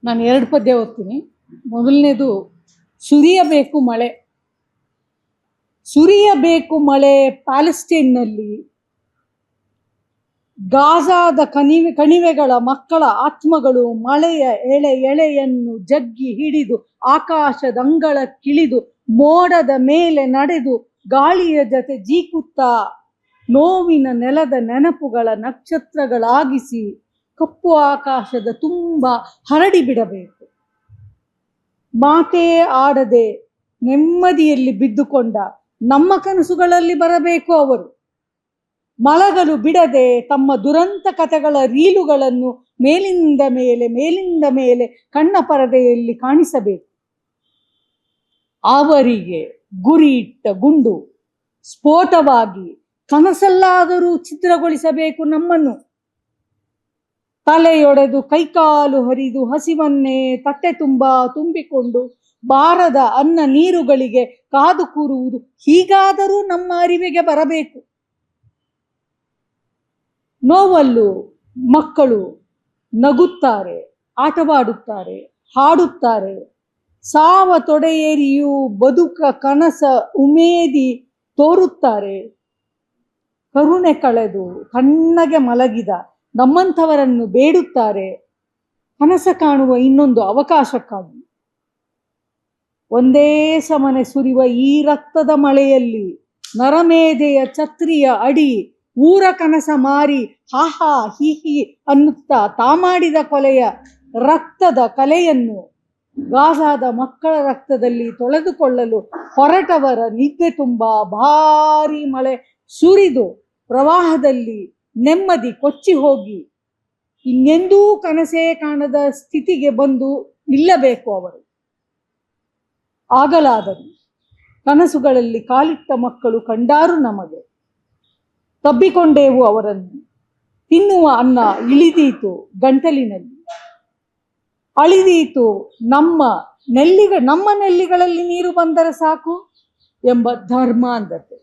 ನಾನು 2 ಪದ್ಯ ಓದ್ತೀನಿ. ಮೊದಲನೇದು, ಸುರಿಯಬೇಕು ಮಳೆ. ಸುರಿಯಬೇಕು ಮಳೆ ಪ್ಯಾಲೆಸ್ಟೈನ್ನಲ್ಲಿ, ಗಾಜಾದ ಕಣಿವೆಗಳ ಮಕ್ಕಳ ಆತ್ಮಗಳು ಮಳೆಯ ಎಳೆಯನ್ನು ಜಗ್ಗಿ ಹಿಡಿದು ಆಕಾಶದಂಗಳಕ್ಕಿಳಿದು ಮೋಡದ ಮೇಲೆ ನಡೆದು ಗಾಳಿಯ ಜೊತೆ ಜೀಕುತ್ತಾ ನೋವಿನ ನೆಲದ ನೆನಪುಗಳ ನಕ್ಷತ್ರಗಳಾಗಿಸಿ ಕಪ್ಪು ಆಕಾಶದ ತುಂಬ ಹರಡಿ ಬಿಡಬೇಕು. ಮಾತೇ ಆಡದೆ ನೆಮ್ಮದಿಯಲ್ಲಿ ಬಿದ್ದುಕೊಂಡ ನಮ್ಮ ಕನಸುಗಳಲ್ಲಿ ಬರಬೇಕು ಅವರು. ಮಲಗಲು ಬಿಡದೆ ತಮ್ಮ ದುರಂತ ಕಥೆಗಳ ರೀಲುಗಳನ್ನು ಮೇಲಿಂದ ಮೇಲೆ ಕಣ್ಣ ಪರದೆಯಲ್ಲಿ ಕಾಣಿಸಬೇಕು. ಅವರಿಗೆ ಗುರಿ ಇಟ್ಟ ಗುಂಡು ಸ್ಫೋಟವಾಗಿ ಕನಸಲ್ಲಾದರೂ ಛಿದ್ರಗೊಳಿಸಬೇಕು ನಮ್ಮನ್ನು. ತಲೆಯೊಡೆದು ಕೈಕಾಲು ಹರಿದು ಹಸಿವನ್ನೇ ತಟ್ಟೆ ತುಂಬಿಕೊಂಡು ಬಾರದ ಅನ್ನ ನೀರುಗಳಿಗೆ ಕಾದು ಕೂರುವುದು ಹೀಗಾದರೂ ನಮ್ಮ ಅರಿವಿಗೆ ಬರಬೇಕು. ನೋವಲ್ಲೂ ಮಕ್ಕಳು ನಗುತ್ತಾರೆ, ಆಟವಾಡುತ್ತಾರೆ, ಹಾಡುತ್ತಾರೆ. ಸಾವ ತೊಡೆಯೇರಿಯೂ ಬದುಕ ಕನಸ ಉಮೇದಿ ತೋರುತ್ತಾರೆ. ಕರುಣೆ ಕಳೆದು ಕಣ್ಣಗೆ ಮಲಗಿದ ನಮ್ಮಂಥವರನ್ನು ಬೇಡುತ್ತಾರೆ ಕನಸ ಕಾಣುವ ಇನ್ನೊಂದು ಅವಕಾಶಕ್ಕಾಗಿ. ಒಂದೇ ಸಮನೆ ಸುರಿವ ಈ ರಕ್ತದ ಮಳೆಯಲ್ಲಿ ನರಮೇಧೆಯ ಛತ್ರಿಯ ಅಡಿ ಊರ ಕನಸ ಮಾರಿ ಹಾಹಾ ಹೀಹಿ ಅನ್ನುತ್ತಾ ತಾಮಾಡಿದ ಕೊಲೆಯ ರಕ್ತದ ಕಲೆಯನ್ನು ಗಾಜಾದ ಮಕ್ಕಳ ರಕ್ತದಲ್ಲಿ ತೊಳೆದುಕೊಳ್ಳಲು ಹೊರಟವರ ನಿದ್ದೆ ತುಂಬ ಭಾರಿ ಮಳೆ ಸುರಿದು ಪ್ರವಾಹದಲ್ಲಿ ನೆಮ್ಮದಿ ಕೊಚ್ಚಿ ಹೋಗಿ ಇನ್ನೆಂದೂ ಕನಸೇ ಕಾಣದ ಸ್ಥಿತಿಗೆ ಬಂದು ನಿಲ್ಲಬೇಕು ಅವರು. ಆಗಲಾದರೂ ಕನಸುಗಳಲ್ಲಿ ಕಾಲಿಟ್ಟ ಮಕ್ಕಳು ಕಂಡಾರು ನಮಗೆ. ತಬ್ಬಿಕೊಂಡೇವು ಅವರನ್ನು. ತಿನ್ನುವ ಅನ್ನ ಇಳಿದೀತು ಗಂಟಲಿನಲ್ಲಿ, ಅಳಿದೀತು ನಮ್ಮ ನೆಲ್ಲಿಗಳಲ್ಲಿ ನೀರು ಬಂದರೆ ಸಾಕು ಎಂಬ ಧರ್ಮಾಂಧತೆ.